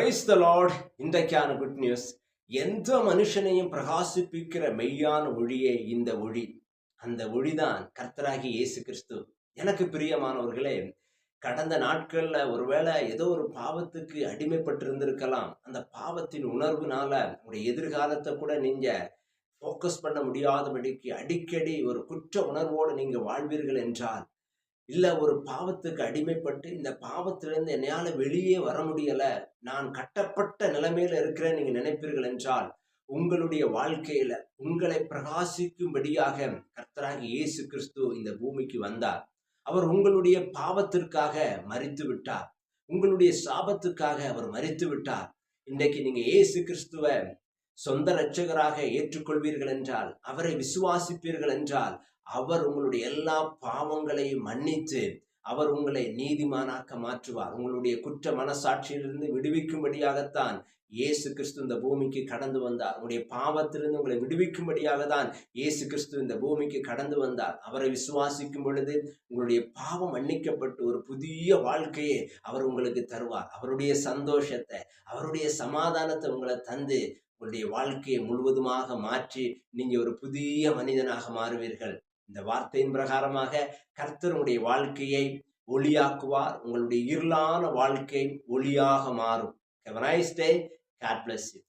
Praise the Lord. இன்றைக்கான good news. எந்த மனுஷனையும் பிரகாசிப்பிக்கிற மெய்யான ஒளியே இந்த ஒளி. அந்த ஒளிதான் கர்த்தராகிய இயேசு கிறிஸ்து. எனக்கு பிரியமானவர்களே, கடந்த நாட்கள்ல ஒருவேளை ஏதோ ஒரு பாவத்துக்கு அடிமைப்பட்டிருந்திருக்கலாம். அந்த பாவத்தின் உணர்வுனால உங்களுடைய எதிர்காலத்தை கூட நீங்க ஃபோக்கஸ் பண்ண முடியாதபடிக்கு அடிக்கடி ஒரு குற்ற உணர்வோடு நீங்க வாழ்வீர்கள் என்றால், இல்ல ஒரு பாவத்துக்கு அடிமைப்பட்டு இந்த பாவத்திலிருந்து என்னால வெளியே வர முடியல, நான் கட்டப்பட்ட நிலைமையில இருக்கிறேன் நீங்க நினைப்பீர்கள் என்றால், உங்களுடைய வாழ்க்கையில உங்களை பிரகாசிக்கும்படியாக கர்த்தராகிய இயேசு கிறிஸ்து இந்த பூமிக்கு வந்தார். அவர் உங்களுடைய பாவத்திற்காக மரித்து விட்டார். உங்களுடைய சாபத்துக்காக அவர் மரித்து விட்டார். இன்றைக்கு நீங்க இயேசு கிறிஸ்துவ சொந்த இரட்சகராக ஏற்றுக்கொள்வீர்கள் என்றால், அவரை விசுவாசிப்பீர்கள் என்றால், அவர் உங்களுடைய எல்லா பாவங்களையும் மன்னித்து அவர் உங்களை நீதிமானாக்க மாற்றுவார். உங்களுடைய குற்ற மனசாட்சியிலிருந்து விடுவிக்கும்படியாகத்தான் இயேசு கிறிஸ்து இந்த பூமிக்கு கடந்து வந்தார். உங்களுடைய பாவத்திலிருந்து உங்களை விடுவிக்கும்படியாக தான் இயேசு கிறிஸ்து இந்த பூமிக்கு கடந்து வந்தார். அவரை விசுவாசிக்கும் பொழுது உங்களுடைய பாவம் மன்னிக்கப்பட்டு ஒரு புதிய வாழ்க்கையை அவர் உங்களுக்கு தருவார். அவருடைய சந்தோஷத்தை, அவருடைய சமாதானத்தை உங்களை தந்து உங்களுடைய வாழ்க்கையை முழுவதுமாக மாற்றி நீங்க ஒரு புதிய மனிதனாக மாறுவீர்கள். இந்த வார்த்தையின் பிரகாரமாக கர்த்தர் உங்களுடைய வாழ்க்கையை ஒளியாக்குவார். உங்களுடைய இருளான வாழ்க்கை ஒளியாக மாறும். Have a nice day. God bless you.